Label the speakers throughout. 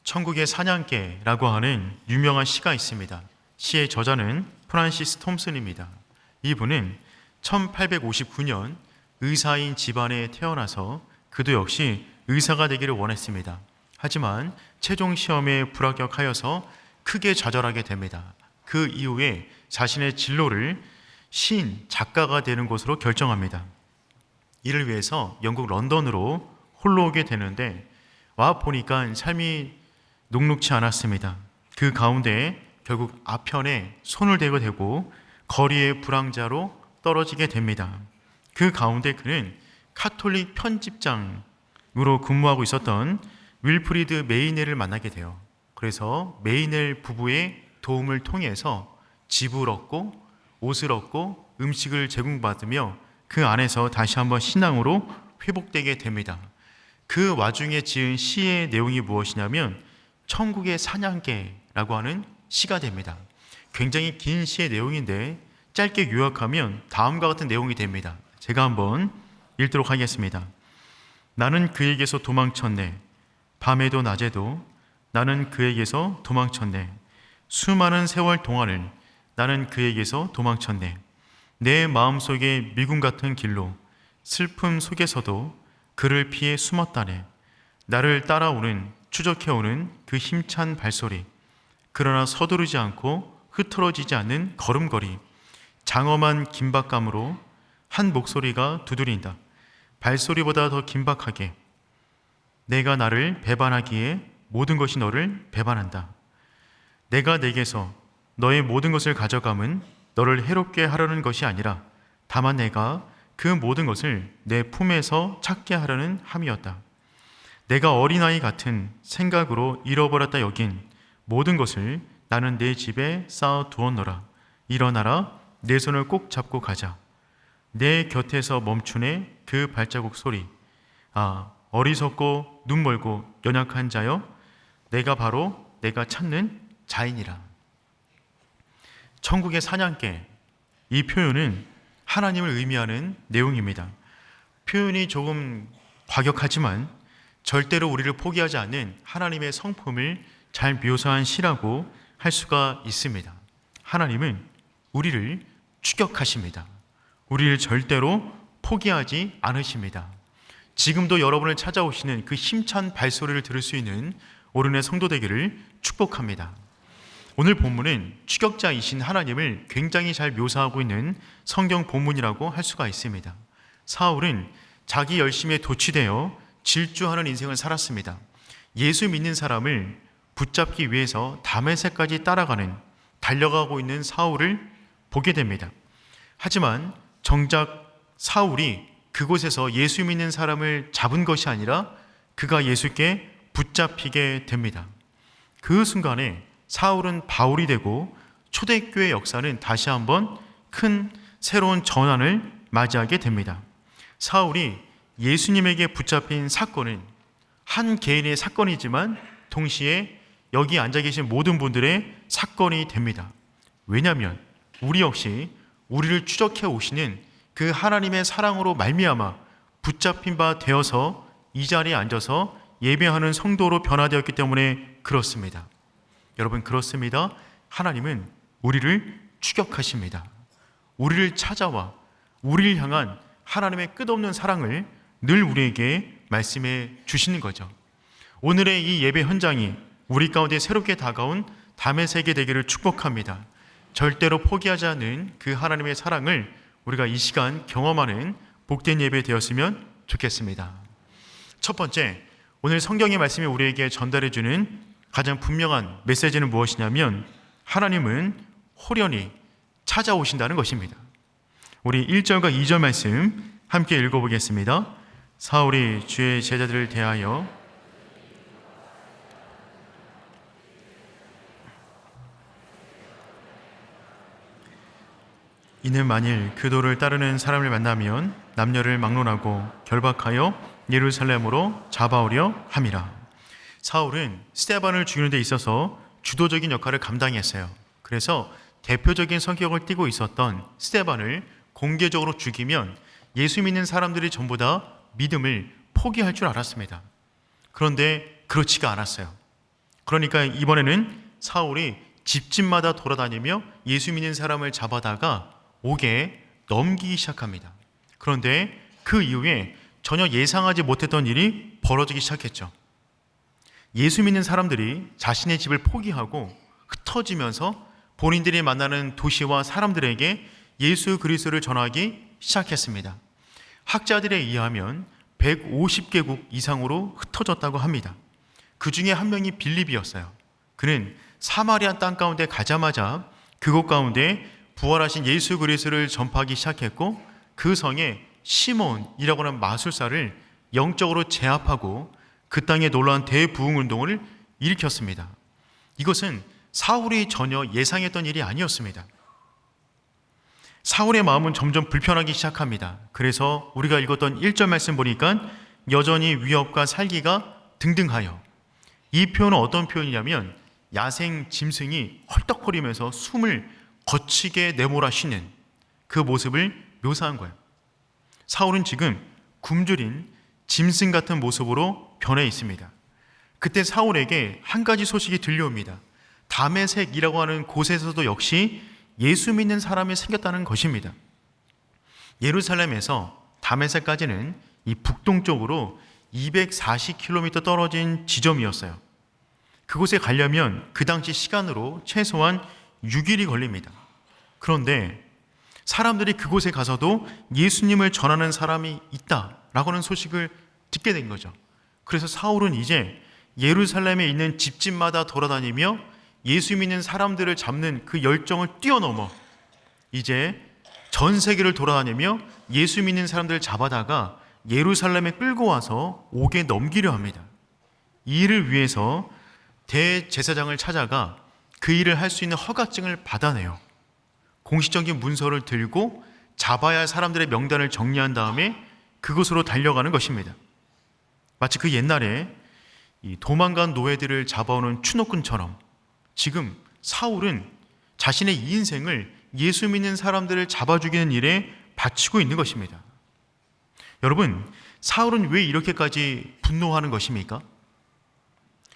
Speaker 1: 천국의 사냥개라고 하는 유명한 시가 있습니다. 시의 저자는 프란시스 톰슨입니다. 이분은 1859년 의사인 집안에 태어나서 그도 역시 의사가 되기를 원했습니다. 하지만 최종 시험에 불합격하여서 크게 좌절하게 됩니다. 그 이후에 자신의 진로를 시인, 작가가 되는 것으로 결정합니다. 이를 위해서 영국 런던으로 홀로 오게 되는데 와 보니까 삶이 녹록치 않았습니다. 그 가운데 결국 아편에 손을 대게 되고 거리의 불황자로 떨어지게 됩니다. 그 가운데 그는 카톨릭 편집장으로 근무하고 있었던 윌프리드 메이넬을 만나게 돼요. 그래서 메이넬 부부의 도움을 통해서 집을 얻고 옷을 얻고 음식을 제공받으며 그 안에서 다시 한번 신앙으로 회복되게 됩니다. 그 와중에 지은 시의 내용이 무엇이냐면 천국의 사냥개라고 하는 시가 됩니다. 굉장히 긴 시의 내용인데 짧게 요약하면 다음과 같은 내용이 됩니다. 제가 한번 읽도록 하겠습니다. 나는 그에게서 도망쳤네. 밤에도 낮에도 나는 그에게서 도망쳤네. 수많은 세월 동안을 나는 그에게서 도망쳤네. 내 마음속에 미군 같은 길로 슬픔 속에서도 그를 피해 숨었다네. 나를 따라오는 추적해오는 그 힘찬 발소리, 그러나 서두르지 않고 흐트러지지 않는 걸음걸이, 장엄한 긴박감으로 한 목소리가 두드린다. 발소리보다 더 긴박하게 내가 나를 배반하기에 모든 것이 너를 배반한다. 내가 내게서 너의 모든 것을 가져감은 너를 해롭게 하려는 것이 아니라 다만 내가 그 모든 것을 내 품에서 찾게 하려는 함이었다. 내가 어린아이 같은 생각으로 잃어버렸다 여긴 모든 것을 나는 내 집에 쌓아 두었노라. 일어나라, 내 손을 꼭 잡고 가자. 내 곁에서 멈추네 그 발자국 소리. 아, 어리석고 눈멀고 연약한 자여, 내가 바로 내가 찾는 자이니라. 천국의 사냥개, 이 표현은 하나님을 의미하는 내용입니다. 표현이 조금 과격하지만 절대로 우리를 포기하지 않는 하나님의 성품을 잘 묘사한 시라고 할 수가 있습니다. 하나님은 우리를 추격하십니다. 우리를 절대로 포기하지 않으십니다. 지금도 여러분을 찾아오시는 그 힘찬 발소리를 들을 수 있는 오른의 성도 되기를 축복합니다. 오늘 본문은 추격자이신 하나님을 굉장히 잘 묘사하고 있는 성경 본문이라고 할 수가 있습니다. 사울은 자기 열심에 도취되어 질주하는 인생을 살았습니다. 예수 믿는 사람을 붙잡기 위해서 다메섹까지 따라가는, 달려가고 있는 사울을 보게 됩니다. 하지만 정작 사울이 그곳에서 예수 믿는 사람을 잡은 것이 아니라 그가 예수께 붙잡히게 됩니다. 그 순간에 사울은 바울이 되고 초대교회 역사는 다시 한번 큰 새로운 전환을 맞이하게 됩니다. 사울이 예수님에게 붙잡힌 사건은 한 개인의 사건이지만 동시에 여기 앉아 계신 모든 분들의 사건이 됩니다. 왜냐하면 우리 역시 우리를 추적해 오시는 그 하나님의 사랑으로 말미암아 붙잡힌 바 되어서 이 자리에 앉아서 예배하는 성도로 변화되었기 때문에 그렇습니다. 여러분, 그렇습니다. 하나님은 우리를 추격하십니다. 우리를 찾아와 우리를 향한 하나님의 끝없는 사랑을 늘 우리에게 말씀해 주시는 거죠. 오늘의 이 예배 현장이 우리 가운데 새롭게 다가온 다메섹이 되기를 축복합니다. 절대로 포기하지 않는 그 하나님의 사랑을 우리가 이 시간 경험하는 복된 예배 되었으면 좋겠습니다. 첫 번째, 오늘 성경의 말씀이 우리에게 전달해 주는 가장 분명한 메시지는 무엇이냐면 하나님은 호련히 찾아오신다는 것입니다. 우리 1절과 2절 말씀 함께 읽어보겠습니다. 사울이 주의 제자들을 대하여 이는 만일 그 도를 따르는 사람을 만나면 남녀를 막론하고 결박하여 예루살렘으로 잡아오려 함이라. 사울은 스데반을 죽이는 데 있어서 주도적인 역할을 감당했어요. 그래서 대표적인 성격을 띠고 있었던 스데반을 공개적으로 죽이면 예수 믿는 사람들이 전부 다 믿음을 포기할 줄 알았습니다. 그런데 그렇지가 않았어요. 그러니까 이번에는 사울이 집집마다 돌아다니며 예수 믿는 사람을 잡아다가 옥에 넘기기 시작합니다. 그런데 그 이후에 전혀 예상하지 못했던 일이 벌어지기 시작했죠. 예수 믿는 사람들이 자신의 집을 포기하고 흩어지면서 본인들이 만나는 도시와 사람들에게 예수 그리스도를 전하기 시작했습니다. 학자들에 의하면 150개국 이상으로 흩어졌다고 합니다. 그 중에 한 명이 빌립이었어요. 그는 사마리아 땅 가운데 가자마자 그곳 가운데 부활하신 예수 그리스도를 전파하기 시작했고, 그 성에 시몬이라고 하는 마술사를 영적으로 제압하고 그 땅에 놀라운 대부흥 운동을 일으켰습니다. 이것은 사울이 전혀 예상했던 일이 아니었습니다. 사울의 마음은 점점 불편하기 시작합니다. 그래서 우리가 읽었던 1절 말씀 보니까 여전히 위협과 살기가 등등하여, 이 표현은 어떤 표현이냐면 야생 짐승이 헐떡거리면서 숨을 거치게 내몰아쉬는 그 모습을 묘사한 거예요. 사울은 지금 굶주린 짐승 같은 모습으로 변해 있습니다. 그때 사울에게 한 가지 소식이 들려옵니다. 다메섹이라고 하는 곳에서도 역시 예수 믿는 사람이 생겼다는 것입니다. 예루살렘에서 다메섹까지는 이 북동쪽으로 240km 떨어진 지점이었어요. 그곳에 가려면 그 당시 시간으로 최소한 6일이 걸립니다. 그런데 사람들이 그곳에 가서도 예수님을 전하는 사람이 있다라고 하는 소식을 듣게 된 거죠. 그래서 사울은 이제 예루살렘에 있는 집집마다 돌아다니며 예수 믿는 사람들을 잡는 그 열정을 뛰어넘어 이제 전 세계를 돌아다니며 예수 믿는 사람들을 잡아다가 예루살렘에 끌고 와서 옥에 넘기려 합니다. 이 일을 위해서 대제사장을 찾아가 그 일을 할 수 있는 허가증을 받아내요. 공식적인 문서를 들고 잡아야 할 사람들의 명단을 정리한 다음에 그곳으로 달려가는 것입니다. 마치 그 옛날에 이 도망간 노예들을 잡아오는 추노꾼처럼 지금 사울은 자신의 인생을 예수 믿는 사람들을 잡아 죽이는 일에 바치고 있는 것입니다. 여러분, 사울은 왜 이렇게까지 분노하는 것입니까?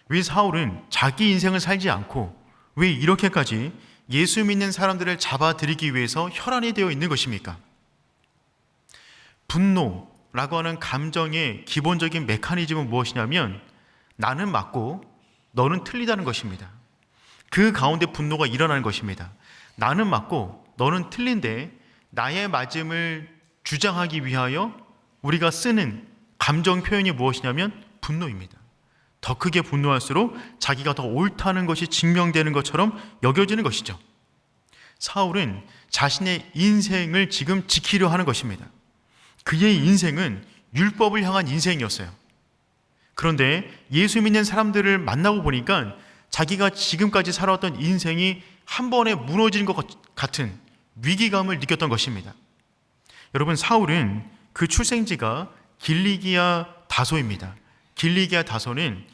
Speaker 1: 왜 사울은 자기 인생을 살지 않고 왜 이렇게까지 예수 믿는 사람들을 잡아들이기 위해서 혈안이 되어 있는 것입니까? 분노라고 하는 감정의 기본적인 메커니즘은 무엇이냐면 나는 맞고 너는 틀리다는 것입니다. 그 가운데 분노가 일어나는 것입니다. 나는 맞고 너는 틀린데 나의 맞음을 주장하기 위하여 우리가 쓰는 감정 표현이 무엇이냐면 분노입니다. 더 크게 분노할수록 자기가 더 옳다는 것이 증명되는 것처럼 여겨지는 것이죠. 사울은 자신의 인생을 지금 지키려 하는 것입니다. 그의 인생은 율법을 향한 인생이었어요. 그런데 예수 믿는 사람들을 만나고 보니까 자기가 지금까지 살아왔던 인생이 한 번에 무너지는 것 같은 위기감을 느꼈던 것입니다. 여러분, 사울은 그 출생지가 길리기아 다소입니다. 길리기아 다소는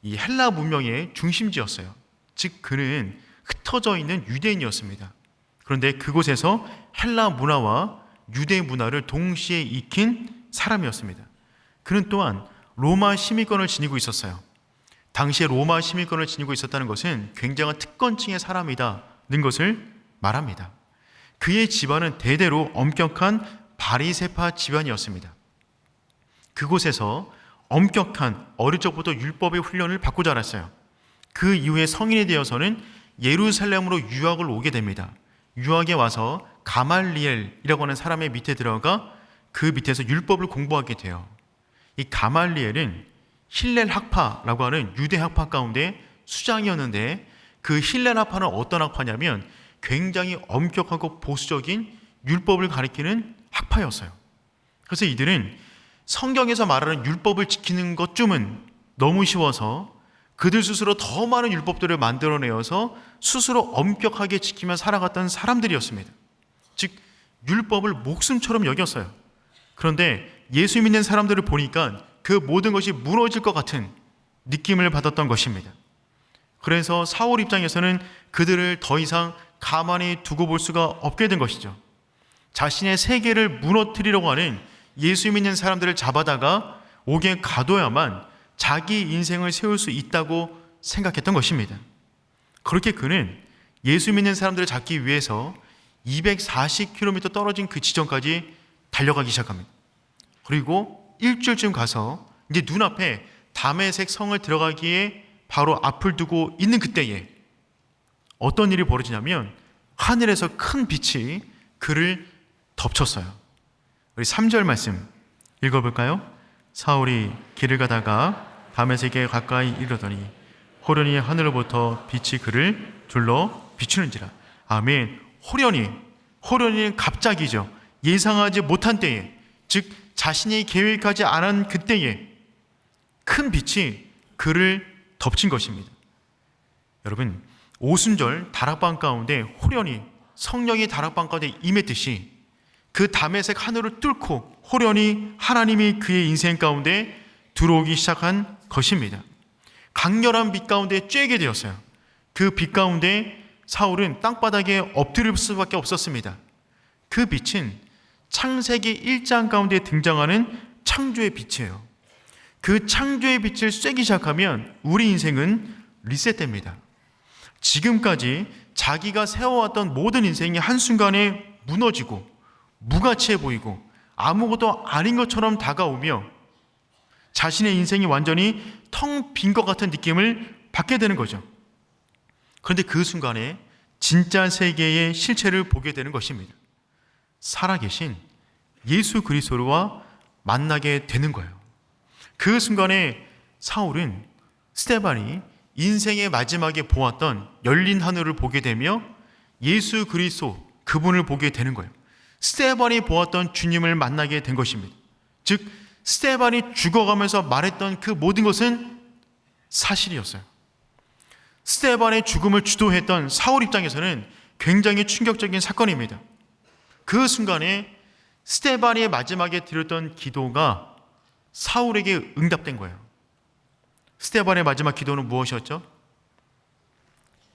Speaker 1: 이 헬라 문명의 중심지였어요. 즉 그는 흩어져 있는 유대인이었습니다. 그런데 그곳에서 헬라 문화와 유대 문화를 동시에 익힌 사람이었습니다. 그는 또한 로마 시민권을 지니고 있었어요. 당시에 로마 시민권을 지니고 있었다는 것은 굉장한 특권층의 사람이다는 것을 말합니다. 그의 집안은 대대로 엄격한 바리새파 집안이었습니다. 그곳에서 엄격한 어릴 적부터 율법의 훈련을 받고 자랐어요. 그 이후에 성인이 되어서는 예루살렘으로 유학을 오게 됩니다. 유학에 와서 가말리엘이라고 하는 사람의 밑에 들어가 그 밑에서 율법을 공부하게 돼요. 이 가말리엘은 힐렐 학파라고 하는 유대 학파 가운데 수장이었는데 그 힐렐 학파는 어떤 학파냐면 굉장히 엄격하고 보수적인 율법을 가리키는 학파였어요. 그래서 이들은 성경에서 말하는 율법을 지키는 것쯤은 너무 쉬워서 그들 스스로 더 많은 율법들을 만들어내어서 스스로 엄격하게 지키며 살아갔던 사람들이었습니다. 즉 율법을 목숨처럼 여겼어요. 그런데 예수 믿는 사람들을 보니까 그 모든 것이 무너질 것 같은 느낌을 받았던 것입니다. 그래서 사울 입장에서는 그들을 더 이상 가만히 두고 볼 수가 없게 된 것이죠. 자신의 세계를 무너뜨리려고 하는 예수 믿는 사람들을 잡아다가 옥에 가둬야만 자기 인생을 세울 수 있다고 생각했던 것입니다. 그렇게 그는 예수 믿는 사람들을 잡기 위해서 240km 떨어진 그 지점까지 달려가기 시작합니다. 그리고 일주일쯤 가서 이제 눈앞에 다메섹 성을 들어가기에 바로 앞을 두고 있는 그때에 어떤 일이 벌어지냐면 하늘에서 큰 빛이 그를 덮쳤어요. 우리 3절 말씀 읽어볼까요? 사울이 길을 가다가 다메섹에 가까이 이르더니 호련히 하늘로부터 빛이 그를 둘러 비추는지라. 아멘. 호련히는 갑자기죠. 예상하지 못한 때에, 즉 자신이 계획하지 않은 그때에 큰 빛이 그를 덮친 것입니다. 여러분, 오순절 다락방 가운데 호련히 성령이 다락방 가운데 임했듯이 그 다메섹 하늘을 뚫고 호련히 하나님이 그의 인생 가운데 들어오기 시작한 것입니다. 강렬한 빛 가운데 쬐게 되었어요. 그 빛 가운데 사울은 땅바닥에 엎드릴 수밖에 없었습니다. 그 빛은 창세기 1장 가운데 등장하는 창조의 빛이에요. 그 창조의 빛을 쐬기 시작하면 우리 인생은 리셋됩니다. 지금까지 자기가 세워왔던 모든 인생이 한순간에 무너지고 무가치해 보이고 아무것도 아닌 것처럼 다가오며 자신의 인생이 완전히 텅 빈 것 같은 느낌을 받게 되는 거죠. 그런데 그 순간에 진짜 세계의 실체를 보게 되는 것입니다. 살아계신 예수 그리스도와 만나게 되는 거예요. 그 순간에 사울은 스데반이 인생의 마지막에 보았던 열린 하늘을 보게 되며 예수 그리스도 그분을 보게 되는 거예요. 스데반이 보았던 주님을 만나게 된 것입니다. 즉 스데반이 죽어가면서 말했던 그 모든 것은 사실이었어요. 스데반의 죽음을 주도했던 사울 입장에서는 굉장히 충격적인 사건입니다. 그 순간에 스데반이 마지막에 드렸던 기도가 사울에게 응답된 거예요. 스데반의 마지막 기도는 무엇이었죠?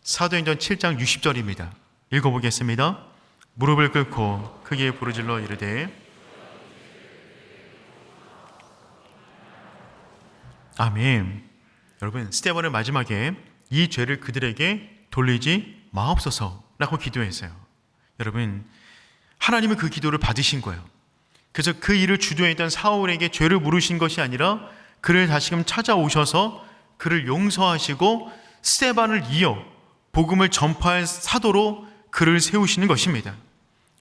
Speaker 1: 사도행전 7장 60절입니다. 읽어보겠습니다. 무릎을 꿇고 크게 부르질러 이르되 아멘. 여러분, 스데반을 마지막에 이 죄를 그들에게 돌리지 마옵소서라고 기도했어요. 여러분, 하나님은 그 기도를 받으신 거예요. 그래서 그 일을 주도했던 사울에게 죄를 물으신 것이 아니라 그를 다시금 찾아오셔서 그를 용서하시고 스데반을 이어 복음을 전파할 사도로 그를 세우시는 것입니다.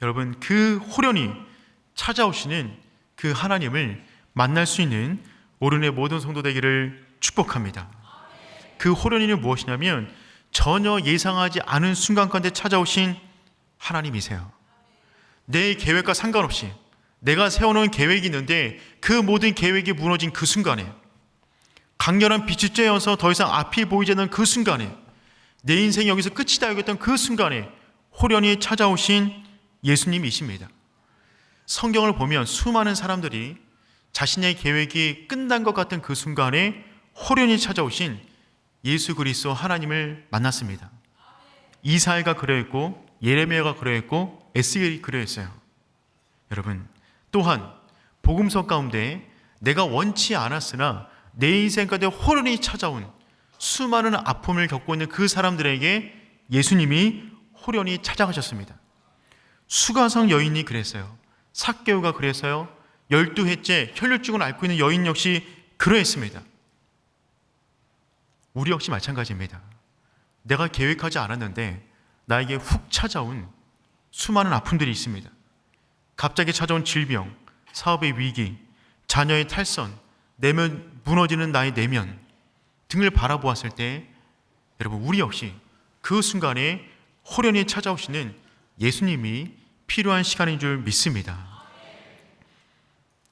Speaker 1: 여러분, 그 호련히 찾아오시는 그 하나님을 만날 수 있는 오른의 모든 성도 되기를 축복합니다. 그 호련히는 무엇이냐면 전혀 예상하지 않은 순간가운데 찾아오신 하나님이세요. 내 계획과 상관없이 내가 세워놓은 계획이 있는데 그 모든 계획이 무너진 그 순간에, 강렬한 빛이 쬐어서 더 이상 앞이 보이지 않는 그 순간에, 내 인생이 여기서 끝이다 여겼던 그 순간에 호련히 찾아오신 예수님이십니다. 성경을 보면 수많은 사람들이 자신의 계획이 끝난 것 같은 그 순간에 호련히 찾아오신 예수 그리스도 하나님을 만났습니다. 이사야가 그러했고 예레미야가 그러했고 에스겔이 그러했어요. 여러분, 또한 복음서 가운데 내가 원치 않았으나 내 인생 가운데 호련히 찾아온 수많은 아픔을 겪고 있는 그 사람들에게 예수님이 호련히 찾아가셨습니다. 수가성 여인이 그랬어요. 삭개오가 그랬어요. 12해째 혈류증을 앓고 있는 여인 역시 그러했습니다. 우리 역시 마찬가지입니다. 내가 계획하지 않았는데 나에게 훅 찾아온 수많은 아픔들이 있습니다. 갑자기 찾아온 질병, 사업의 위기, 자녀의 탈선, 내면 무너지는 나의 내면 등을 바라보았을 때 여러분, 우리 역시 그 순간에 호련히 찾아오시는 예수님이 필요한 시간인 줄 믿습니다.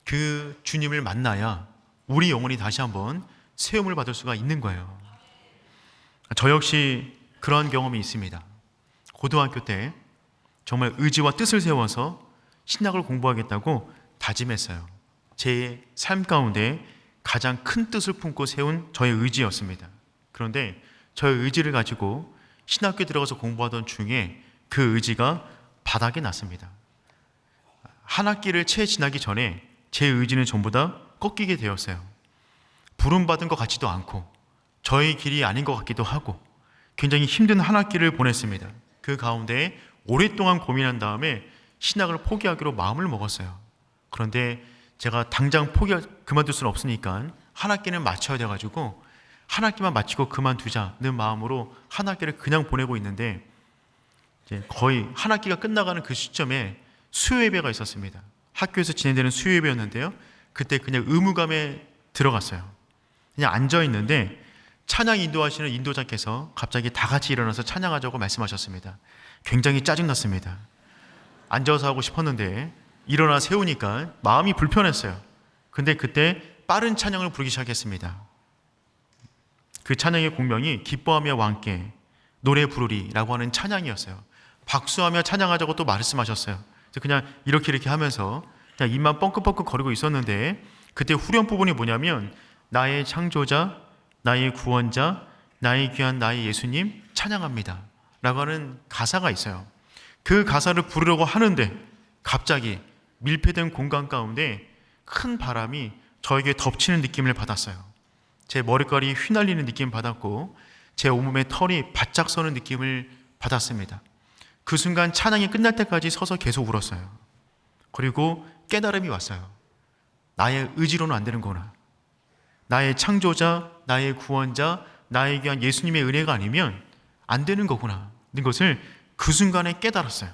Speaker 1: 그 주님을 만나야 우리 영혼이 다시 한번 세움을 받을 수가 있는 거예요. 저 역시 그러한 경험이 있습니다. 고등학교 때 정말 의지와 뜻을 세워서 신학을 공부하겠다고 다짐했어요. 제 삶 가운데 가장 큰 뜻을 품고 세운 저의 의지였습니다. 그런데 저의 의지를 가지고 신학교에 들어가서 공부하던 중에 그 의지가 바닥에 났습니다. 한 학기를 채 지나기 전에 제 의지는 전부 다 꺾이게 되었어요. 부름받은 것 같지도 않고 저의 길이 아닌 것 같기도 하고 굉장히 힘든 한 학기를 보냈습니다. 그 가운데 오랫동안 고민한 다음에 신학을 포기하기로 마음을 먹었어요. 그런데 제가 당장 그만둘 수는 없으니까 한 학기는 마쳐야 돼가지고 한 학기만 마치고 그만두자는 마음으로 한 학기를 그냥 보내고 있는데 이제 거의 한 학기가 끝나가는 그 시점에 수요예배가 있었습니다. 학교에서 진행되는 수요예배였는데요. 그때 그냥 의무감에 들어갔어요. 그냥 앉아 있는데 찬양 인도하시는 인도자께서 갑자기 다 같이 일어나서 찬양하자고 말씀하셨습니다. 굉장히 짜증났습니다. 앉아서 하고 싶었는데 일어나 세우니까 마음이 불편했어요. 근데 그때 빠른 찬양을 부르기 시작했습니다. 그 찬양의 공명이 기뻐하며 왕께 노래 부르리라고 하는 찬양이었어요. 박수하며 찬양하자고 또 말씀하셨어요. 그래서 그냥 이렇게 하면서 그냥 입만 뻥긋뻥긋 거리고 있었는데 그때 후렴 부분이 뭐냐면 나의 창조자, 나의 구원자, 나의 귀한 나의 예수님 찬양합니다 라고 하는 가사가 있어요. 그 가사를 부르려고 하는데 갑자기 밀폐된 공간 가운데 큰 바람이 저에게 덮치는 느낌을 받았어요. 제 머리카락이 휘날리는 느낌을 받았고 제 온몸에 털이 바짝 서는 느낌을 받았습니다. 그 순간 찬양이 끝날 때까지 서서 계속 울었어요. 그리고 깨달음이 왔어요. 나의 의지로는 안 되는구나. 나의 창조자, 나의 구원자, 나의 귀한 예수님의 은혜가 아니면 안 되는 거구나 는 것을 그 순간에 깨달았어요.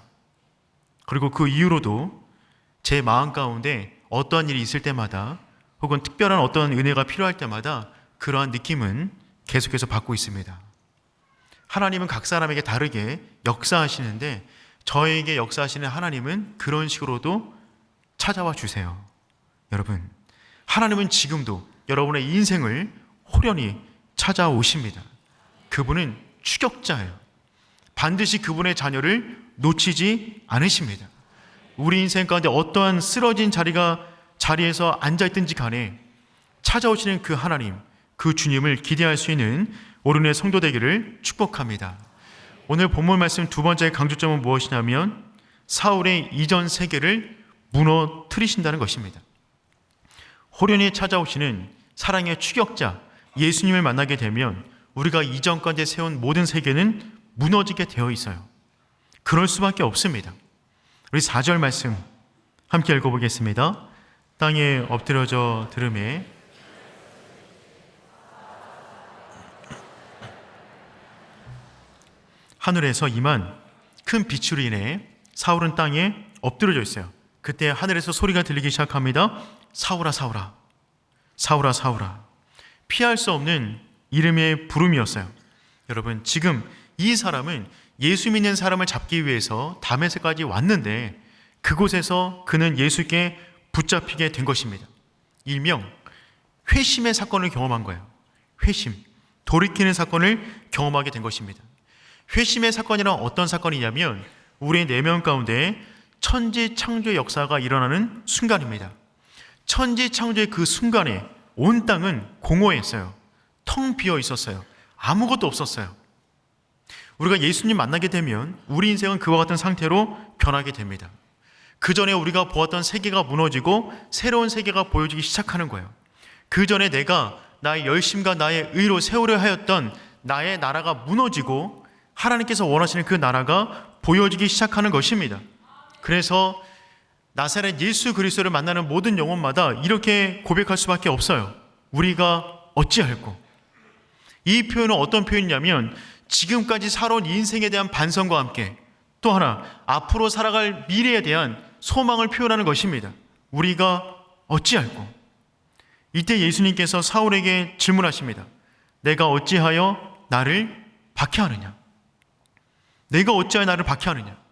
Speaker 1: 그리고 그 이후로도 제 마음 가운데 어떠한 일이 있을 때마다 혹은 특별한 어떤 은혜가 필요할 때마다 그러한 느낌은 계속해서 받고 있습니다. 하나님은 각 사람에게 다르게 역사하시는데 저에게 역사하시는 하나님은 그런 식으로도 찾아와 주세요. 여러분, 하나님은 지금도 여러분의 인생을 호련히 찾아오십니다. 그분은 추격자예요. 반드시 그분의 자녀를 놓치지 않으십니다. 우리 인생 가운데 어떠한 쓰러진 자리에서 앉아있든지 간에 찾아오시는 그 하나님, 그 주님을 기대할 수 있는 오른의 성도 되기를 축복합니다. 오늘 본문 말씀 두 번째 강조점은 무엇이냐면 사울의 이전 세계를 무너뜨리신다는 것입니다. 호련히 찾아오시는 사랑의 추격자 예수님을 만나게 되면 우리가 이전 가운데 세운 모든 세계는 무너지게 되어 있어요. 그럴 수밖에 없습니다. 우리 4절 말씀 함께 읽어보겠습니다. 땅에 엎드려져 들으매 하늘에서 임한 큰 빛으로 인해 사울은 땅에 엎드려져 있어요. 그때 하늘에서 소리가 들리기 시작합니다. 사울아 사울아 사울아 사울아. 피할 수 없는 이름의 부름이었어요. 여러분, 지금 이 사람은 예수 믿는 사람을 잡기 위해서 다메섹까지 왔는데 그곳에서 그는 예수께 붙잡히게 된 것입니다. 일명 회심의 사건을 경험한 거예요. 회심, 돌이키는 사건을 경험하게 된 것입니다. 회심의 사건이란 어떤 사건이냐면 우리의 내면 가운데 천지창조의 역사가 일어나는 순간입니다. 천지창조의 그 순간에 온 땅은 공허했어요. 텅 비어 있었어요. 아무것도 없었어요. 우리가 예수님 만나게 되면 우리 인생은 그와 같은 상태로 변하게 됩니다. 그 전에 우리가 보았던 세계가 무너지고 새로운 세계가 보여지기 시작하는 거예요. 그 전에 내가 나의 열심과 나의 의로 세우려 하였던 나의 나라가 무너지고 하나님께서 원하시는 그 나라가 보여지기 시작하는 것입니다. 그래서 나사렛 예수 그리스도를 만나는 모든 영혼마다 이렇게 고백할 수밖에 없어요. 우리가 어찌할꼬. 이 표현은 어떤 표현이냐면 지금까지 살아온 인생에 대한 반성과 함께 또 하나 앞으로 살아갈 미래에 대한 소망을 표현하는 것입니다. 우리가 어찌할꼬. 이때 예수님께서 사울에게 질문하십니다. 내가 어찌하여 나를 박해하느냐? 내가 어찌하여 나를 박해하느냐?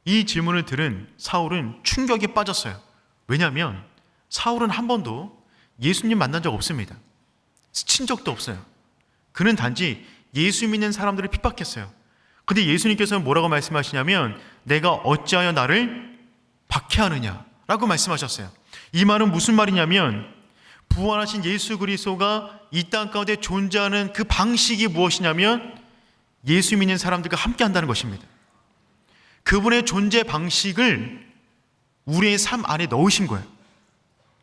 Speaker 1: 이 질문을 들은 사울은 충격에 빠졌어요. 왜냐하면 사울은 한 번도 예수님 만난 적 없습니다. 스친 적도 없어요. 그는 단지 예수 믿는 사람들을 핍박했어요. 근데 예수님께서는 뭐라고 말씀하시냐면 내가 어찌하여 나를 박해하느냐 라고 말씀하셨어요. 이 말은 무슨 말이냐면 부활하신 예수 그리스도가 이 땅 가운데 존재하는 그 방식이 무엇이냐면 예수 믿는 사람들과 함께 한다는 것입니다. 그분의 존재 방식을 우리의 삶 안에 넣으신 거예요.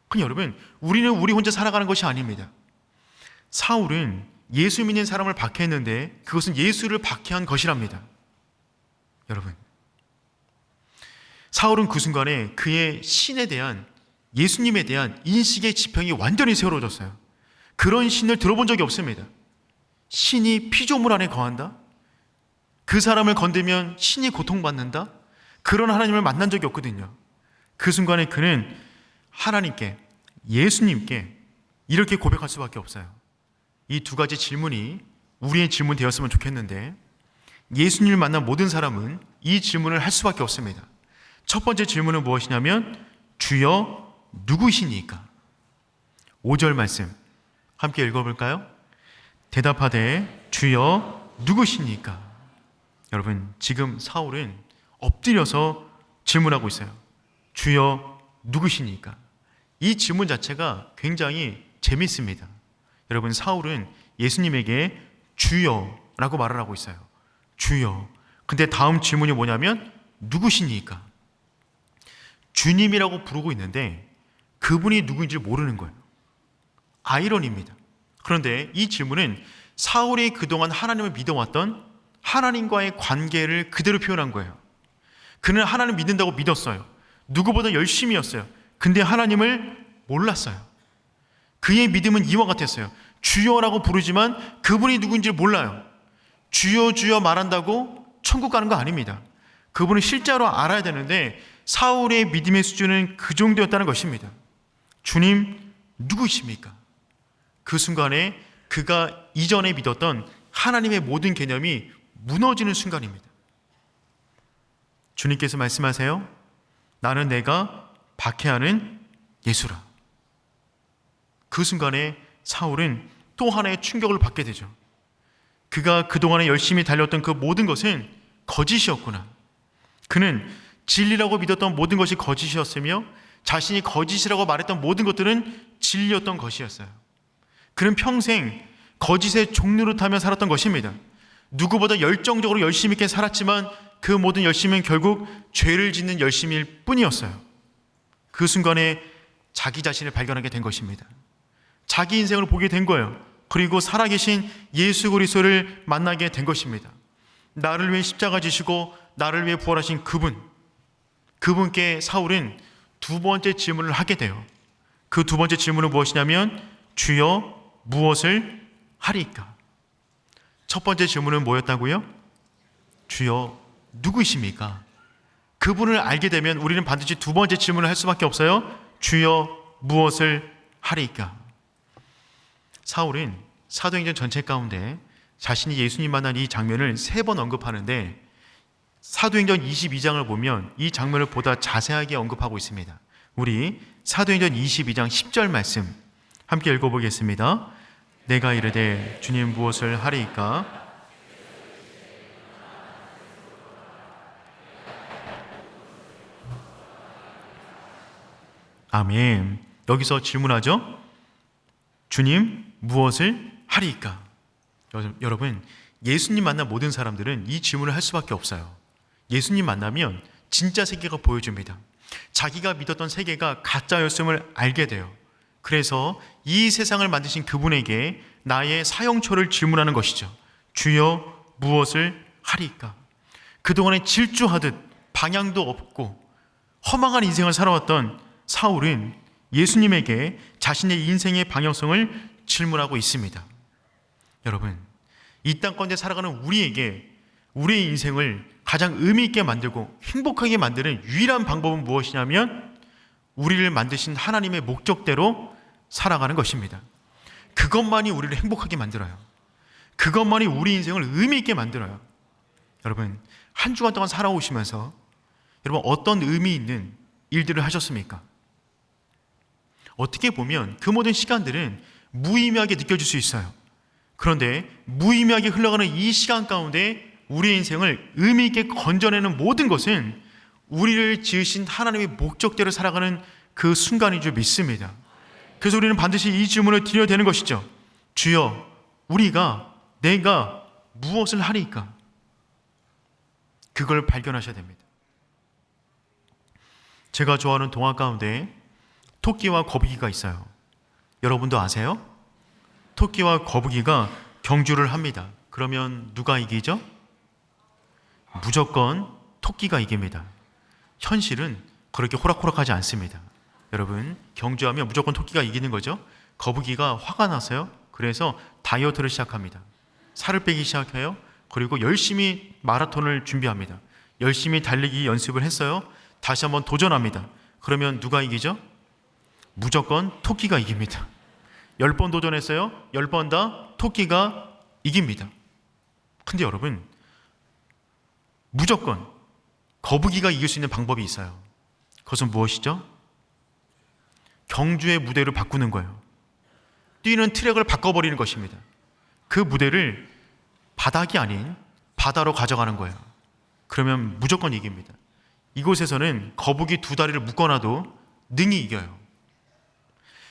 Speaker 1: 그럼 여러분, 우리는 우리 혼자 살아가는 것이 아닙니다. 사울은 예수 믿는 사람을 박해했는데 그것은 예수를 박해한 것이랍니다. 여러분, 사울은 그 순간에 그의 신에 대한, 예수님에 대한 인식의 지평이 완전히 세워졌어요. 그런 신을 들어본 적이 없습니다. 신이 피조물 안에 거한다? 그 사람을 건들면 신이 고통받는다? 그런 하나님을 만난 적이 없거든요. 그 순간에 그는 하나님께, 예수님께 이렇게 고백할 수밖에 없어요. 이 두 가지 질문이 우리의 질문 되었으면 좋겠는데, 예수님을 만난 모든 사람은 이 질문을 할 수밖에 없습니다. 첫 번째 질문은 무엇이냐면, 주여 누구시니까? 5절 말씀 함께 읽어볼까요? 대답하되 주여 누구시니까? 여러분, 지금 사울은 엎드려서 질문하고 있어요. 주여 누구시니까? 이 질문 자체가 굉장히 재밌습니다. 여러분, 사울은 예수님에게 주여라고 말을 하고 있어요. 주여. 근데 다음 질문이 뭐냐면 누구시니까? 주님이라고 부르고 있는데 그분이 누구인지 모르는 거예요. 아이러니입니다. 그런데 이 질문은 사울이 그동안 하나님을 믿어왔던 하나님과의 관계를 그대로 표현한 거예요. 그는 하나님을 믿는다고 믿었어요. 누구보다 열심히였어요. 근데 하나님을 몰랐어요. 그의 믿음은 이와 같았어요. 주여라고 부르지만 그분이 누구인지 몰라요. 주여 주여 말한다고 천국 가는 거 아닙니다. 그분은 실제로 알아야 되는데 사울의 믿음의 수준은 그 정도였다는 것입니다. 주님 누구십니까? 그 순간에 그가 이전에 믿었던 하나님의 모든 개념이 무너지는 순간입니다. 주님께서 말씀하세요. 나는 내가 박해하는 예수라. 그 순간에 사울은 또 하나의 충격을 받게 되죠. 그가 그동안에 열심히 달렸던 그 모든 것은 거짓이었구나. 그는 진리라고 믿었던 모든 것이 거짓이었으며 자신이 거짓이라고 말했던 모든 것들은 진리였던 것이었어요. 그는 평생 거짓의 종로를 타며 살았던 것입니다. 누구보다 열정적으로 열심히 있게 살았지만 그 모든 열심은 결국 죄를 짓는 열심일 뿐이었어요. 그 순간에 자기 자신을 발견하게 된 것입니다. 자기 인생을 보게 된 거예요. 그리고 살아계신 예수 그리스도를 만나게 된 것입니다. 나를 위해 십자가 지시고 나를 위해 부활하신 그분께 사울은 두 번째 질문을 하게 돼요. 그 두 번째 질문은 무엇이냐면 주여 무엇을 하리까? 첫 번째 질문은 뭐였다고요? 주여 누구이십니까? 그분을 알게 되면 우리는 반드시 두 번째 질문을 할 수밖에 없어요. 주여 무엇을 하리까? 사울은 사도행전 전체 가운데 자신이 예수님 만난 이 장면을 3번 언급하는데 사도행전 22장을 보면 이 장면을 보다 자세하게 언급하고 있습니다. 우리 사도행전 22장 10절 말씀 함께 읽어보겠습니다. 내가 이르되 주님 무엇을 하리이까? 아멘. 여기서 질문하죠. 주님 무엇을 하리이까? 여러분, 예수님 만난 모든 사람들은 이 질문을 할 수밖에 없어요. 예수님 만나면 진짜 세계가 보여줍니다. 자기가 믿었던 세계가 가짜였음을 알게 돼요. 그래서 이 세상을 만드신 그분에게 나의 사형초를 질문하는 것이죠. 주여 무엇을 하리이까? 그동안에 질주하듯 방향도 없고 허망한 인생을 살아왔던 사울은 예수님에게 자신의 인생의 방향성을 질문하고 있습니다. 여러분, 이 땅 가운데 살아가는 우리에게 우리의 인생을 가장 의미 있게 만들고 행복하게 만드는 유일한 방법은 무엇이냐면 우리를 만드신 하나님의 목적대로 살아가는 것입니다. 그것만이 우리를 행복하게 만들어요. 그것만이 우리 인생을 의미 있게 만들어요. 여러분, 한 주간 동안 살아오시면서 여러분 어떤 의미 있는 일들을 하셨습니까? 어떻게 보면 그 모든 시간들은 무의미하게 느껴질 수 있어요. 그런데 무의미하게 흘러가는 이 시간 가운데 우리의 인생을 의미 있게 건져내는 모든 것은 우리를 지으신 하나님의 목적대로 살아가는 그 순간인 줄 믿습니다. 그래서 우리는 반드시 이 질문을 드려야 되는 것이죠. 주여, 내가 무엇을 하리이까? 그걸 발견하셔야 됩니다. 제가 좋아하는 동화 가운데 토끼와 거북이가 있어요. 여러분도 아세요? 토끼와 거북이가 경주를 합니다. 그러면 누가 이기죠? 무조건 토끼가 이깁니다. 현실은 그렇게 호락호락하지 않습니다. 여러분, 경주하면 무조건 토끼가 이기는 거죠. 거북이가 화가 나서요. 그래서 다이어트를 시작합니다. 살을 빼기 시작해요. 그리고 열심히 마라톤을 준비합니다. 열심히 달리기 연습을 했어요. 다시 한번 도전합니다. 그러면 누가 이기죠? 무조건 토끼가 이깁니다. 10번 도전했어요. 10번 다 토끼가 이깁니다. 근데 여러분, 무조건 거북이가 이길 수 있는 방법이 있어요. 그것은 무엇이죠? 경주의 무대를 바꾸는 거예요. 뛰는 트랙을 바꿔버리는 것입니다. 그 무대를 바닥이 아닌 바다로 가져가는 거예요. 그러면 무조건 이깁니다. 이곳에서는 거북이 2다리를 묶어놔도 능히 이겨요.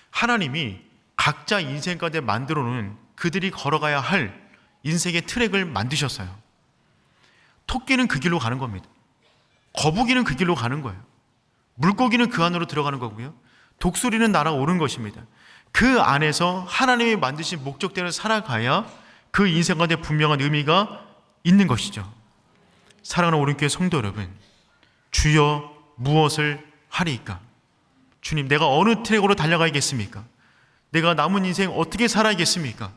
Speaker 1: 하나님이 각자 인생 가운데 만들어 놓은 그들이 걸어가야 할 인생의 트랙을 만드셨어요. 토끼는 그 길로 가는 겁니다. 거북이는 그 길로 가는 거예요. 물고기는 그 안으로 들어가는 거고요. 독수리는 날아오른 것입니다. 그 안에서 하나님이 만드신 목적대로 살아가야 그 인생 가운데 분명한 의미가 있는 것이죠. 사랑하는 오른교회 성도 여러분, 주여 무엇을 하리이까? 주님, 내가 어느 트랙으로 달려가야겠습니까? 내가 남은 인생 어떻게 살아야겠습니까?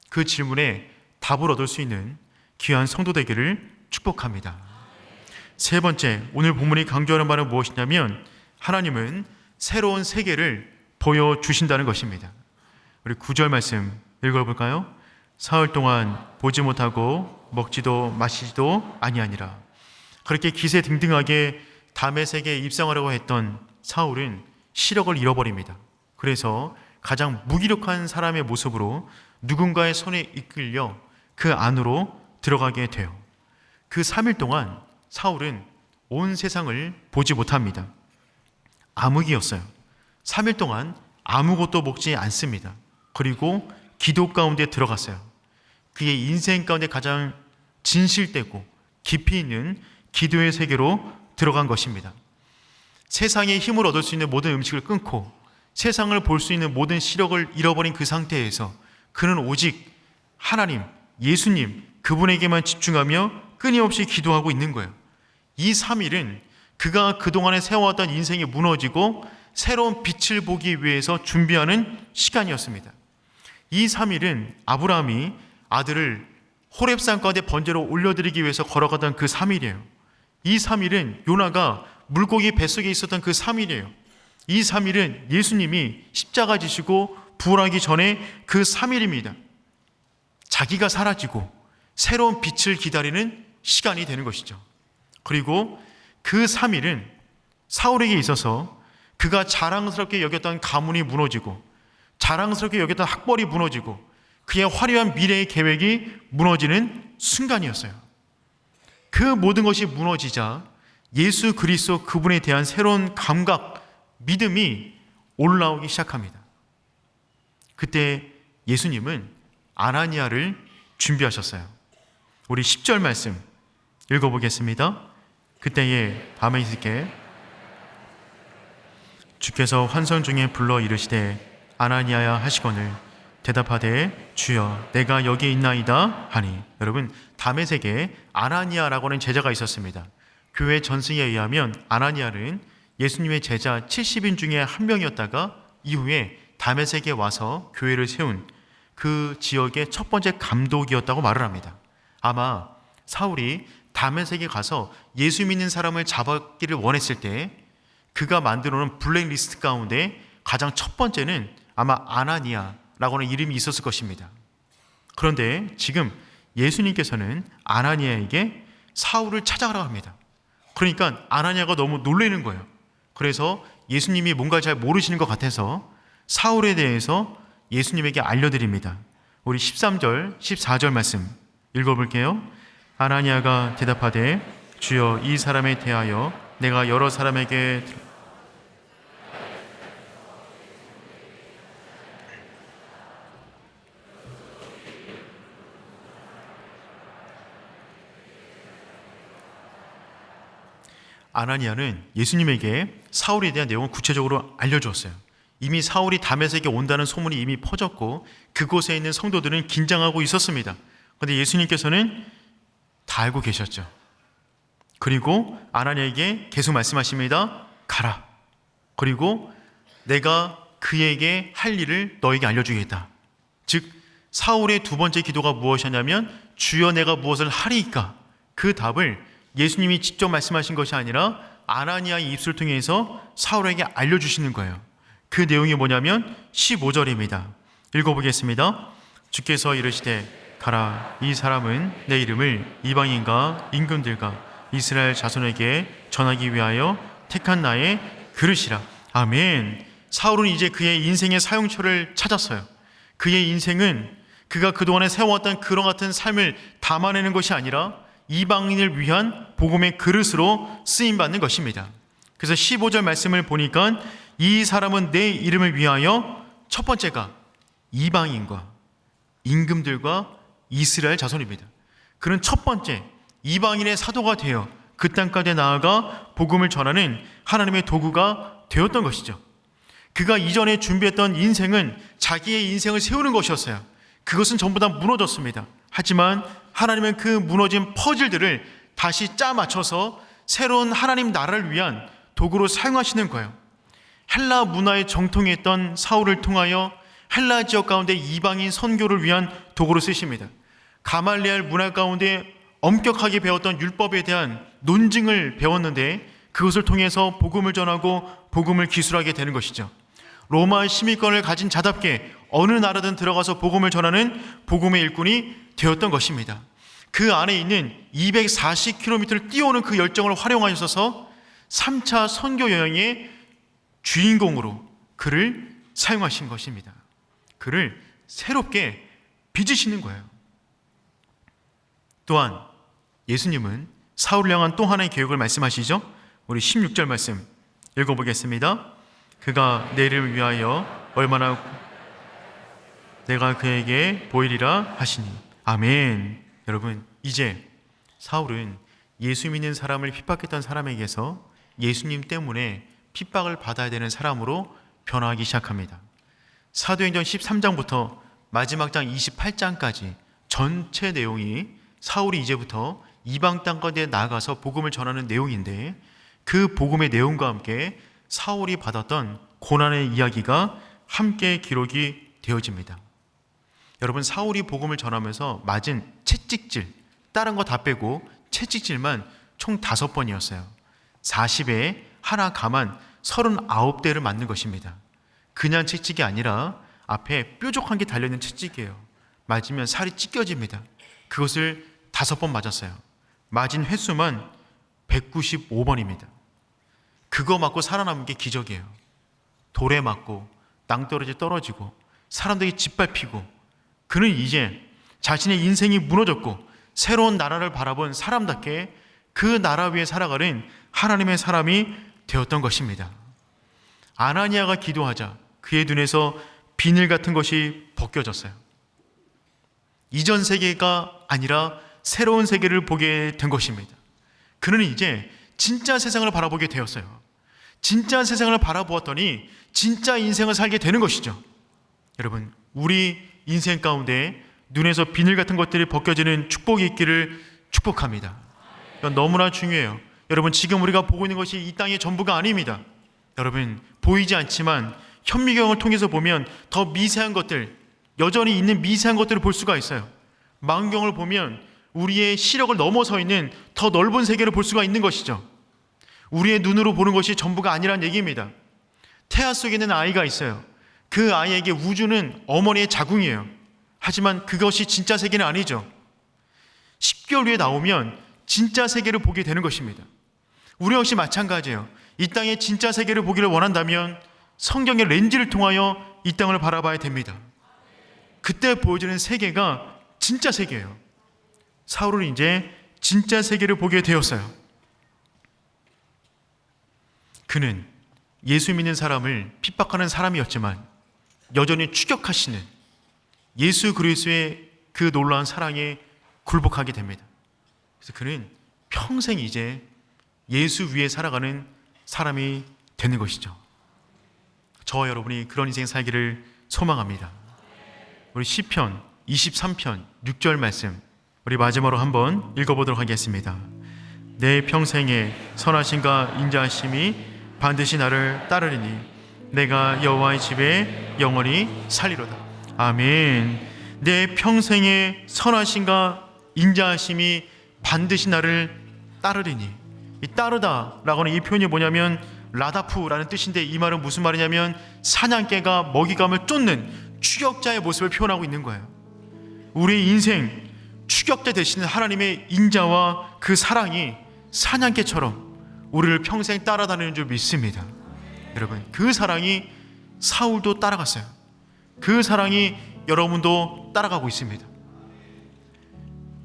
Speaker 1: 그 질문에 답을 얻을 수 있는 귀한 성도 되기를 축복합니다. 세 번째, 오늘 본문이 강조하는 바는 무엇이냐면 하나님은 새로운 세계를 보여주신다는 것입니다. 우리 9절 말씀 읽어볼까요? 사흘 동안 보지 못하고 먹지도 마시지도 아니하니라. 그렇게 기세등등하게 다메섹에 입성하려고 했던 사울은 시력을 잃어버립니다. 그래서 가장 무기력한 사람의 모습으로 누군가의 손에 이끌려 그 안으로 들어가게 돼요. 그 3일 동안 사울은 온 세상을 보지 못합니다. 암흑이었어요. 3일 동안 아무것도 먹지 않습니다. 그리고 기도 가운데 들어갔어요. 그의 인생 가운데 가장 진실되고 깊이 있는 기도의 세계로 들어간 것입니다. 세상의 힘을 얻을 수 있는 모든 음식을 끊고 세상을 볼 수 있는 모든 시력을 잃어버린 그 상태에서 그는 오직 하나님, 예수님, 그분에게만 집중하며 끊임없이 기도하고 있는 거예요. 이 3일은 그가 그동안에 세워왔던 인생이 무너지고 새로운 빛을 보기 위해서 준비하는 시간이었습니다. 이 3일은 아브라함이 아들을 호렙산 가운데 번제로 올려드리기 위해서 걸어가던 그 3일이에요. 이 3일은 요나가 물고기 뱃속에 있었던 그 3일이에요. 이 3일은 예수님이 십자가 지시고 부활하기 전에 그 3일입니다. 자기가 사라지고 새로운 빛을 기다리는 시간이 되는 것이죠. 그리고 그 3일은 사울에게 있어서 그가 자랑스럽게 여겼던 가문이 무너지고 자랑스럽게 여겼던 학벌이 무너지고 그의 화려한 미래의 계획이 무너지는 순간이었어요. 그 모든 것이 무너지자 예수 그리스도 그분에 대한 새로운 감각, 믿음이 올라오기 시작합니다. 그때 예수님은 아나니아를 준비하셨어요. 우리 10절 말씀 읽어보겠습니다. 그때에 밤에 있을게 주께서 환선 중에 불러 이르시되 아나니아야 하시거늘 대답하되 주여 내가 여기 있나이다 하니. 여러분, 다메섹에 아나니아라고 하는 제자가 있었습니다. 교회 전승에 의하면 아나니아는 예수님의 제자 70인 중에 한 명이었다가 이후에 다메섹에 와서 교회를 세운 그 지역의 첫 번째 감독이었다고 말을 합니다. 아마 사울이 다메섹에 가서 예수 믿는 사람을 잡았기를 원했을 때 그가 만들어 놓은 블랙리스트 가운데 가장 첫 번째는 아마 아나니아라고 하는 이름이 있었을 것입니다. 그런데 지금 예수님께서는 아나니아에게 사울을 찾아가라고 합니다. 그러니까 아나니아가 너무 놀라는 거예요. 그래서 예수님이 뭔가 잘 모르시는 것 같아서 사울에 대해서 예수님에게 알려드립니다. 우리 13절, 14절 말씀 읽어볼게요. 아나니아가 대답하되 주여 이 사람에 대하여 내가 여러 사람에게 아나니아는 예수님에게 사울에 대한 내용을 구체적으로 알려주었어요. 이미 사울이 다메섹에 온다는 소문이 이미 퍼졌고 그곳에 있는 성도들은 긴장하고 있었습니다. 그런데 예수님께서는 다 알고 계셨죠. 그리고 아나니아에게 계속 말씀하십니다. 가라. 그리고 내가 그에게 할 일을 너에게 알려주겠다. 즉 사울의 두 번째 기도가 무엇이었냐면 주여 내가 무엇을 하리이까? 그 답을 예수님이 직접 말씀하신 것이 아니라 아나니아의 입술을 통해서 사울에게 알려주시는 거예요. 그 내용이 뭐냐면 15절입니다. 읽어보겠습니다. 주께서 이르시되 가라, 이 사람은 내 이름을 이방인과 임금들과 이스라엘 자손에게 전하기 위하여 택한 나의 그릇이라. 아멘. 사울은 이제 그의 인생의 사용처를 찾았어요. 그의 인생은 그가 그동안에 세워왔던 그런 같은 삶을 담아내는 것이 아니라 이방인을 위한 복음의 그릇으로 쓰임받는 것입니다. 그래서 15절 말씀을 보니까 이 사람은 내 이름을 위하여, 첫 번째가 이방인과 임금들과 이스라엘 자손입니다. 그는 첫 번째 이방인의 사도가 되어 그 땅까지 나아가 복음을 전하는 하나님의 도구가 되었던 것이죠. 그가 이전에 준비했던 인생은 자기의 인생을 세우는 것이었어요. 그것은 전부 다 무너졌습니다. 하지만 하나님은 그 무너진 퍼즐들을 다시 짜 맞춰서 새로운 하나님 나라를 위한 도구로 사용하시는 거예요. 헬라 문화에 정통했던 사울을 통하여 헬라 지역 가운데 이방인 선교를 위한 도구로 쓰십니다. 가말리엘 문화 가운데 엄격하게 배웠던 율법에 대한 논증을 배웠는데 그것을 통해서 복음을 전하고 복음을 기술하게 되는 것이죠. 로마 시민권을 가진 자답게 어느 나라든 들어가서 복음을 전하는 복음의 일꾼이 되었던 것입니다. 그 안에 있는 240km를 뛰어오는 그 열정을 활용하셔서 3차 선교 여행의 주인공으로 그를 사용하신 것입니다. 그를 새롭게 빚으시는 거예요. 또한 예수님은 사울을 향한 또 하나의 계획을 말씀하시죠. 우리 16절 말씀 읽어보겠습니다. 그가 내 이름을 위하여 얼마나 내가 그에게 보이리라 하시니. 아멘. 여러분, 이제 사울은 예수 믿는 사람을 핍박했던 사람에게서 예수님 때문에 핍박을 받아야 되는 사람으로 변화하기 시작합니다. 사도행전 13장부터 마지막 장 28장까지 전체 내용이 사울이 이제부터 이방 땅까지 나아가서 복음을 전하는 내용인데, 그 복음의 내용과 함께 사울이 받았던 고난의 이야기가 함께 기록이 되어집니다. 여러분, 사울이 복음을 전하면서 맞은 채찍질, 다른 거 다 빼고 채찍질만 총 5번이었어요. 40에 하나 감안 39대를 맞는 것입니다. 그냥 채찍이 아니라 앞에 뾰족한 게 달려있는 채찍이에요. 맞으면 살이 찢겨집니다. 그것을 5번 맞았어요. 맞은 횟수만 195번입니다. 그거 맞고 살아남은 게 기적이에요. 돌에 맞고 낭떠러지 떨어지고 사람들이 짓밟히고, 그는 이제 자신의 인생이 무너졌고 새로운 나라를 바라본 사람답게 그 나라 위에 살아가는 하나님의 사람이 되었던 것입니다. 아나니아가 기도하자 그의 눈에서 비늘 같은 것이 벗겨졌어요. 이전 세계가 아니라 새로운 세계를 보게 된 것입니다. 그는 이제 진짜 세상을 바라보게 되었어요. 진짜 세상을 바라보았더니 진짜 인생을 살게 되는 것이죠. 여러분, 우리 인생 가운데 눈에서 비늘 같은 것들이 벗겨지는 축복이 있기를 축복합니다. 이건 너무나 중요해요. 여러분, 지금 우리가 보고 있는 것이 이 땅의 전부가 아닙니다. 여러분, 보이지 않지만 현미경을 통해서 보면 더 미세한 것들, 여전히 있는 미세한 것들을 볼 수가 있어요. 망원경을 보면 우리의 시력을 넘어서 있는 더 넓은 세계를 볼 수가 있는 것이죠. 우리의 눈으로 보는 것이 전부가 아니란 얘기입니다. 태아 속에 있는 아이가 있어요. 그 아이에게 우주는 어머니의 자궁이에요. 하지만 그것이 진짜 세계는 아니죠. 10개월 후에 나오면 진짜 세계를 보게 되는 것입니다. 우리 역시 마찬가지예요. 이 땅의 진짜 세계를 보기를 원한다면 성경의 렌즈를 통하여 이 땅을 바라봐야 됩니다. 그때 보여지는 세계가 진짜 세계예요. 사울은 이제 진짜 세계를 보게 되었어요. 그는 예수 믿는 사람을 핍박하는 사람이었지만 여전히 추격하시는 예수 그리스도의 그 놀라운 사랑에 굴복하게 됩니다. 그래서 그는 평생 이제 예수 위에 살아가는 사람이 되는 것이죠. 저와 여러분이 그런 인생 살기를 소망합니다. 우리 시편 23편 6절 말씀 우리 마지막으로 한번 읽어보도록 하겠습니다. 내 평생에 선하심과 인자하심이 반드시 나를 따르리니 내가 여호와의 집에 영원히 살리로다. 아멘. 내 평생에 선하심과 인자하심이 반드시 나를 따르리니, 이 따르다라고 하는 이 표현이 뭐냐면 라다프라는 뜻인데, 이 말은 무슨 말이냐면 사냥개가 먹이감을 쫓는 추격자의 모습을 표현하고 있는 거예요. 우리의 인생 추격자 되시는 하나님의 인자와 그 사랑이 사냥개처럼 우리를 평생 따라다니는 줄 믿습니다. 여러분, 그 사랑이 사울도 따라갔어요. 그 사랑이 여러분도 따라가고 있습니다.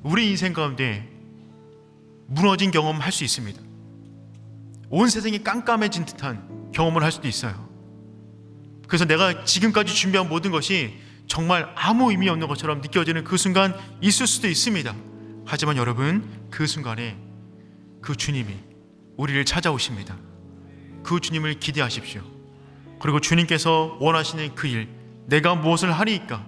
Speaker 1: 우리 인생 가운데 무너진 경험 할 수 있습니다. 온 세상이 깜깜해진 듯한 경험을 할 수도 있어요. 그래서 내가 지금까지 준비한 모든 것이 정말 아무 의미 없는 것처럼 느껴지는 그 순간 있을 수도 있습니다. 하지만 여러분, 그 순간에 그 주님이 우리를 찾아오십니다. 그 주님을 기대하십시오. 그리고 주님께서 원하시는 그 일, 내가 무엇을 하리이까?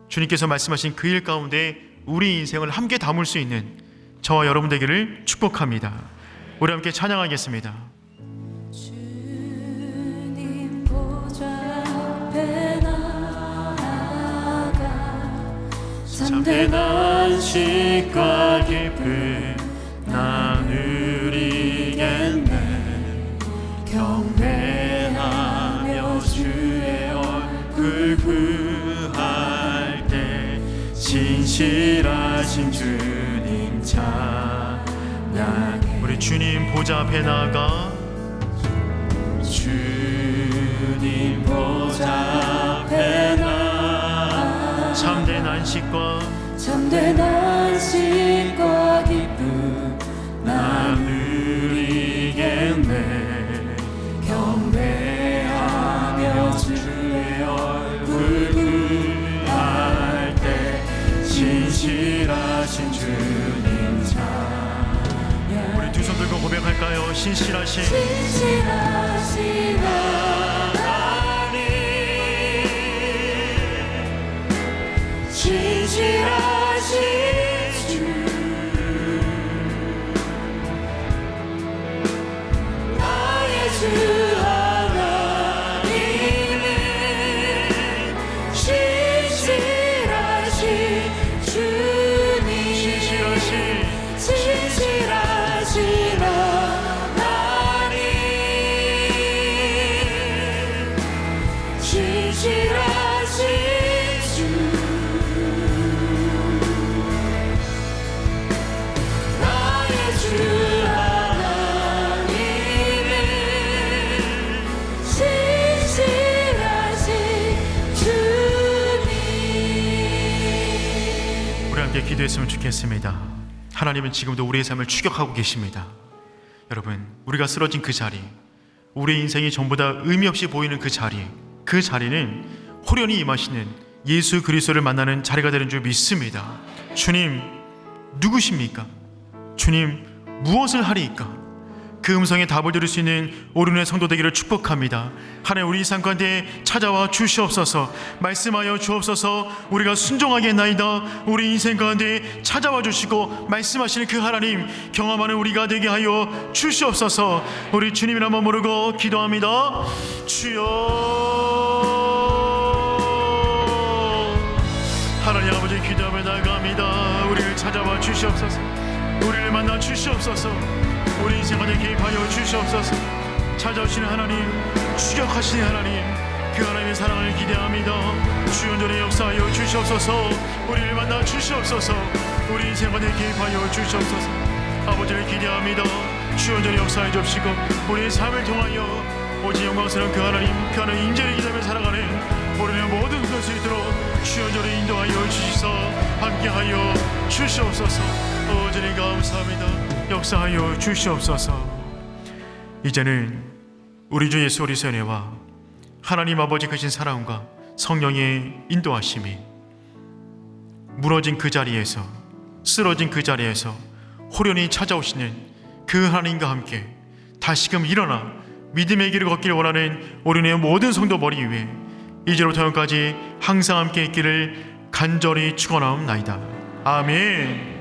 Speaker 1: 주님께서 말씀하신 그 일 가운데 우리 인생을 함께 담을 수 있는 저와 여러분 되기를 축복합니다. 우리 함께 찬양하겠습니다.
Speaker 2: 주님 보좌 앞에 나아가 참된 안식과 기쁨 나누리겠네. 경배하며 주의 얼굴 구할 때 진실하신 주님 찬양.
Speaker 1: 우리 주님 보좌 앞에 나아가
Speaker 2: 주님 보좌 앞에 나아가
Speaker 1: 참된 안식과
Speaker 2: 기쁨 나누리겠네. 경배하며 주의 얼굴 구할 때 신실하신 주님 찬양.
Speaker 1: 우리 두 손 들고 고백할까요? 신실하신
Speaker 2: 하나님, 신실하신 주, 나의 주 하나님은 신실하신 주님, 신실하신 하나님, 신실하신 주, 나의 주 하나님은 신실하신 주님.
Speaker 1: 우리 함께 기도했으면 좋겠습니다. 하나님은 지금도 우리의 삶을 추격하고 계십니다. 여러분, 우리가 쓰러진 그 자리, 우리의 인생이 전부 다 의미 없이 보이는 그 자리, 그 자리는 호련히 임하시는 예수 그리스도를 만나는 자리가 되는 줄 믿습니다. 주님 누구십니까? 주님 무엇을 하리이까? 그 음성에 답을 들을 수 있는 오륜의 성도 되기를 축복합니다. 하나님, 우리 삶 가운데 찾아와 주시옵소서. 말씀하여 주옵소서. 우리가 순종하게 나이다. 우리 인생 가운데 찾아와 주시고 말씀하시는 그 하나님 경험하는 우리가 되게 하여 주시옵소서. 우리 주님을 한번 부르고 기도합니다. 주여, 하나님 아버지, 기도하며 나아갑니다. 우리를 찾아와 주시옵소서. 우리를 만나 주시옵소서. 우리 인생 안에 개입하여 주시옵소서. 찾아오시는 하나님, 추격하시는 하나님, 그 하나님의 사랑을 기대합니다. 주연전의 역사하여 주시옵소서. 우리를 만나 주시옵소서. 우리 인생 안에 개입하여 주시옵소서. 아버지를 기대합니다. 주연전의 역사해 주시고 우리의 삶을 통하여 오직 영광스러운 그 하나님, 그 하나님 임재를 기다며 살아가는 우리의 모든 것을 있도록 주연전을 인도하여 주시서 함께하여 주시옵소서. 주님 감사합니다. 역사하여 주시옵소서. 이제는 우리 주 예수 그리스도의 은혜와 하나님 아버지 크신 사랑과 성령의 인도하심이 무너진 그 자리에서, 쓰러진 그 자리에서 호련히 찾아오시는 그 하나님과 함께 다시금 일어나 믿음의 길을 걷기를 원하는 우리의 모든 성도 머리 위에 이제로부터 영까지 항상 함께 있기를 간절히 축원하옵나이다. 아멘.